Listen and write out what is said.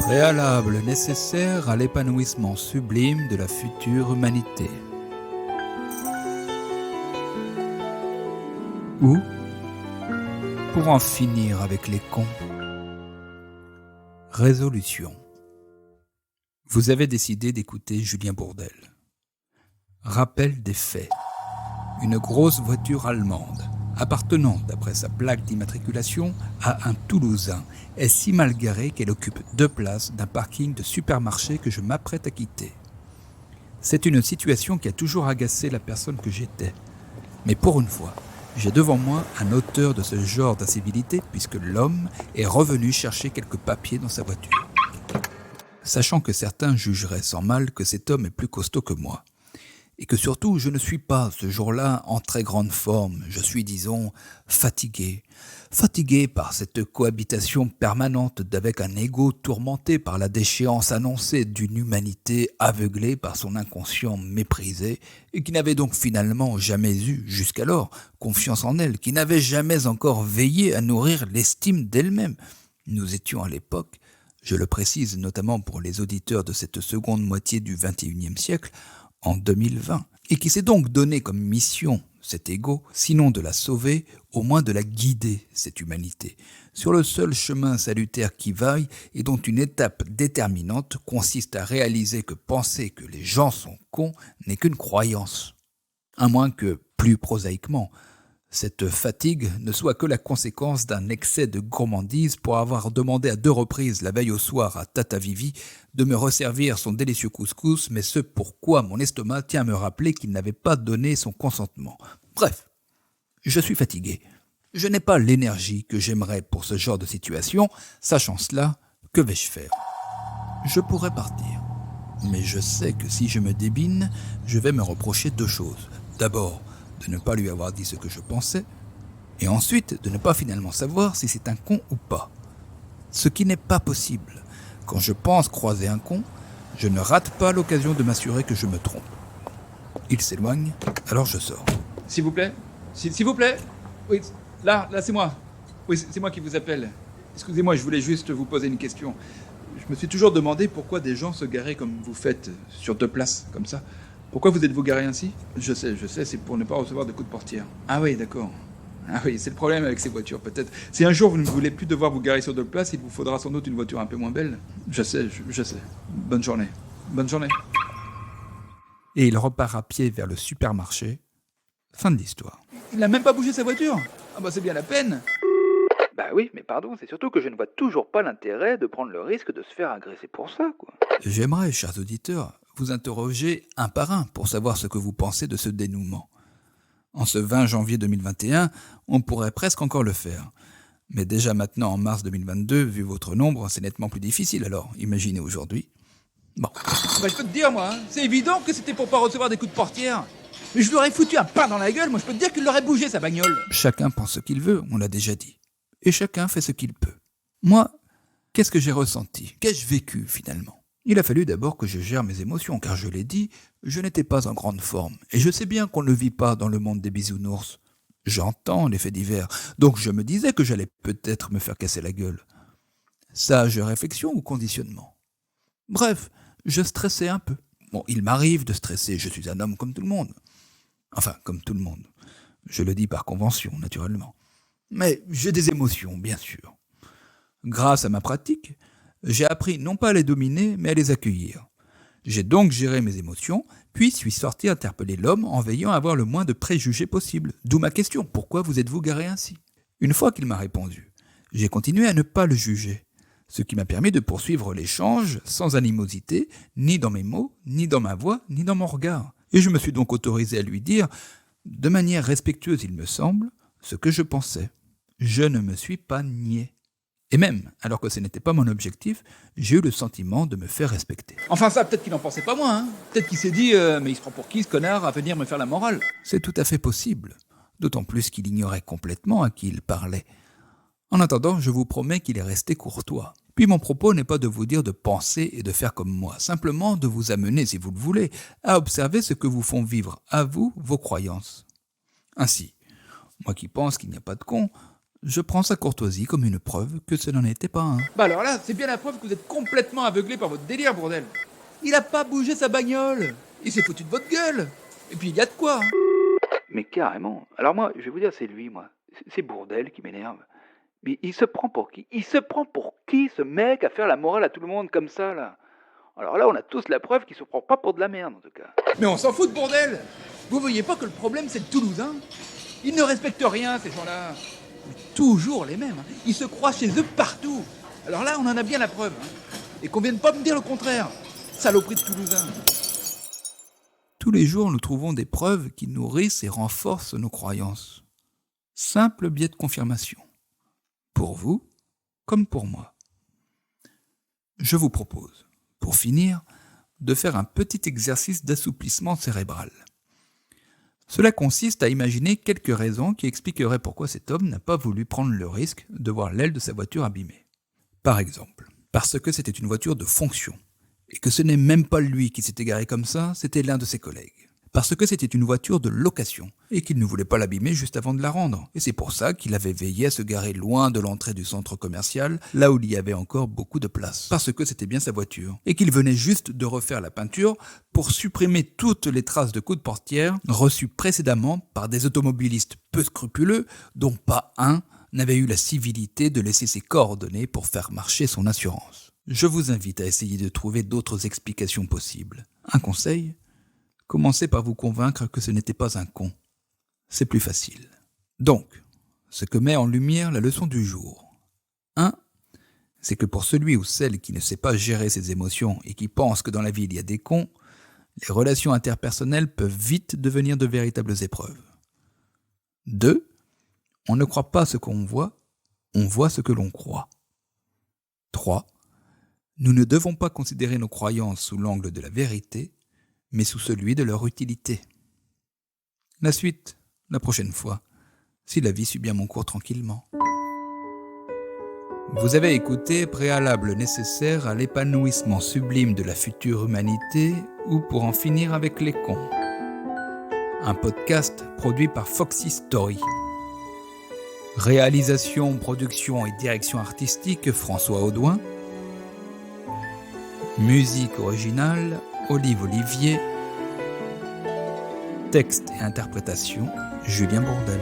Préalable nécessaire à l'épanouissement sublime de la future humanité. Ou pour en finir avec les cons. Résolution. Vous avez décidé d'écouter Julien Bourdel. Rappel des faits. Une grosse voiture allemande, appartenant, d'après sa plaque d'immatriculation, à un Toulousain, est si mal garée qu'elle occupe 2 places d'un parking de supermarché que je m'apprête à quitter. C'est une situation qui a toujours agacé la personne que j'étais. Mais pour une fois, j'ai devant moi un auteur de ce genre d'incivilité puisque l'homme est revenu chercher quelques papiers dans sa voiture. Sachant que certains jugeraient sans mal que cet homme est plus costaud que moi. Et que surtout, je ne suis pas, ce jour-là, en très grande forme. Je suis, disons, fatigué. Fatigué par cette cohabitation permanente avec un ego tourmenté par la déchéance annoncée d'une humanité aveuglée par son inconscient méprisé et qui n'avait donc finalement jamais eu, jusqu'alors, confiance en elle, qui n'avait jamais encore veillé à nourrir l'estime d'elle-même. Nous étions à l'époque, je le précise notamment pour les auditeurs de cette seconde moitié du XXIe siècle, en 2020, et qui s'est donc donné comme mission, cet ego, sinon de la sauver, au moins de la guider, cette humanité, sur le seul chemin salutaire qui vaille et dont une étape déterminante consiste à réaliser que penser que les gens sont cons n'est qu'une croyance. À moins que, plus prosaïquement, cette fatigue ne soit que la conséquence d'un excès de gourmandise pour avoir demandé à 2 reprises la veille au soir à Tata Vivi de me resservir son délicieux couscous, mais ce pourquoi mon estomac tient à me rappeler qu'il n'avait pas donné son consentement. Bref, je suis fatigué. Je n'ai pas l'énergie que j'aimerais pour ce genre de situation. Sachant cela, que vais-je faire ? Je pourrais partir. Mais je sais que si je me débine, je vais me reprocher 2 choses. D'abord, de ne pas lui avoir dit ce que je pensais, et ensuite de ne pas finalement savoir si c'est un con ou pas. Ce qui n'est pas possible. Quand je pense croiser un con, je ne rate pas l'occasion de m'assurer que je me trompe. Il s'éloigne, alors je sors. S'il vous plaît ? S'il vous plaît ? Oui, là, c'est moi. Oui, c'est moi qui vous appelle. Excusez-moi, je voulais juste vous poser une question. Je me suis toujours demandé pourquoi des gens se garaient comme vous faites, sur 2 places, comme ça. Pourquoi vous êtes-vous garé ainsi ? Je sais, c'est pour ne pas recevoir de coups de portière. Ah oui, d'accord. Ah oui, c'est le problème avec ces voitures, peut-être. Si un jour vous ne voulez plus devoir vous garer sur 2 places, il vous faudra sans doute une voiture un peu moins belle. Je sais. Bonne journée. Bonne journée. Et il repart à pied vers le supermarché. Fin de l'histoire. Il n'a même pas bougé sa voiture ? Ah bah c'est bien la peine. Bah oui, mais pardon, c'est surtout que je ne vois toujours pas l'intérêt de prendre le risque de se faire agresser pour ça, quoi. J'aimerais, chers auditeurs, vous interroger un par un pour savoir ce que vous pensez de ce dénouement. En ce 20 janvier 2021, on pourrait presque encore le faire. Mais déjà maintenant, en mars 2022, vu votre nombre, c'est nettement plus difficile, alors imaginez aujourd'hui. Bon. Bah je peux te dire, moi, c'est évident que c'était pour pas recevoir des coups de portière. Mais je lui aurais foutu un pain dans la gueule, moi je peux te dire qu'il l'aurait bougé, sa bagnole. Chacun pense ce qu'il veut, on l'a déjà dit. Et chacun fait ce qu'il peut. Moi, qu'est-ce que j'ai ressenti ? Qu'ai-je vécu finalement ? Il a fallu d'abord que je gère mes émotions, car je l'ai dit, je n'étais pas en grande forme. Et je sais bien qu'on ne vit pas dans le monde des bisounours. J'entends les faits divers, donc je me disais que j'allais peut-être me faire casser la gueule. Sage réflexion ou conditionnement ? Bref, je stressais un peu. Bon, il m'arrive de stresser, je suis un homme comme tout le monde. Enfin, comme tout le monde. Je le dis par convention, naturellement. Mais j'ai des émotions, bien sûr. Grâce à ma pratique, j'ai appris non pas à les dominer, mais à les accueillir. J'ai donc géré mes émotions, puis suis sorti interpeller l'homme en veillant à avoir le moins de préjugés possible. D'où ma question, pourquoi vous êtes-vous garé ainsi ? Une fois qu'il m'a répondu, j'ai continué à ne pas le juger, ce qui m'a permis de poursuivre l'échange sans animosité, ni dans mes mots, ni dans ma voix, ni dans mon regard. Et je me suis donc autorisé à lui dire, de manière respectueuse il me semble, ce que je pensais. Je ne me suis pas nié. Et même, alors que ce n'était pas mon objectif, j'ai eu le sentiment de me faire respecter. Enfin ça, peut-être qu'il n'en pensait pas moins, hein. Peut-être qu'il s'est dit, mais il se prend pour qui ce connard à venir me faire la morale ? C'est tout à fait possible, d'autant plus qu'il ignorait complètement à qui il parlait. En attendant, je vous promets qu'il est resté courtois. Puis mon propos n'est pas de vous dire de penser et de faire comme moi, simplement de vous amener, si vous le voulez, à observer ce que vous font vivre à vous vos croyances. Ainsi, moi qui pense qu'il n'y a pas de cons, je prends sa courtoisie comme une preuve que ce n'en était pas un. Bah alors là, c'est bien la preuve que vous êtes complètement aveuglé par votre délire, bordel. Il a pas bougé sa bagnole. Il s'est foutu de votre gueule. Et puis il y a de quoi. Mais carrément. Alors moi, je vais vous dire, c'est lui, moi. C'est Bourdelle qui m'énerve. Mais il se prend pour qui? Il se prend pour qui, ce mec, à faire la morale à tout le monde comme ça, là? Alors là, on a tous la preuve qu'il se prend pas pour de la merde, en tout cas. Mais on s'en fout de bordel. Vous voyez pas que le problème, c'est le Toulousain? Ils ne respectent rien, ces gens-là. Toujours les mêmes. Ils se croient chez eux partout. Alors là, on en a bien la preuve. Et qu'on vienne pas me dire le contraire. Saloperie de Toulousain. Tous les jours, nous trouvons des preuves qui nourrissent et renforcent nos croyances. Simple biais de confirmation. Pour vous, comme pour moi. Je vous propose, pour finir, de faire un petit exercice d'assouplissement cérébral. Cela consiste à imaginer quelques raisons qui expliqueraient pourquoi cet homme n'a pas voulu prendre le risque de voir l'aile de sa voiture abîmée. Par exemple, parce que c'était une voiture de fonction, et que ce n'est même pas lui qui s'est égaré comme ça, c'était l'un de ses collègues. Parce que c'était une voiture de location, et qu'il ne voulait pas l'abîmer juste avant de la rendre. Et c'est pour ça qu'il avait veillé à se garer loin de l'entrée du centre commercial, là où il y avait encore beaucoup de place. Parce que c'était bien sa voiture, et qu'il venait juste de refaire la peinture pour supprimer toutes les traces de coups de portière reçues précédemment par des automobilistes peu scrupuleux, dont pas un n'avait eu la civilité de laisser ses coordonnées pour faire marcher son assurance. Je vous invite à essayer de trouver d'autres explications possibles. Un conseil ? Commencez par vous convaincre que ce n'était pas un con. C'est plus facile. Donc, ce que met en lumière la leçon du jour. 1. C'est que pour celui ou celle qui ne sait pas gérer ses émotions et qui pense que dans la vie il y a des cons, les relations interpersonnelles peuvent vite devenir de véritables épreuves. 2. On ne croit pas ce qu'on voit, on voit ce que l'on croit. 3. Nous ne devons pas considérer nos croyances sous l'angle de la vérité, mais sous celui de leur utilité. La suite, la prochaine fois, si la vie suit bien mon cours tranquillement. Vous avez écouté Préalable nécessaire à l'épanouissement sublime de la future humanité ou pour en finir avec les cons. Un podcast produit par Foxy Story. Réalisation, production et direction artistique François Audouin. Musique originale Olive Olivier. Texte et interprétation Julien Bourdelle.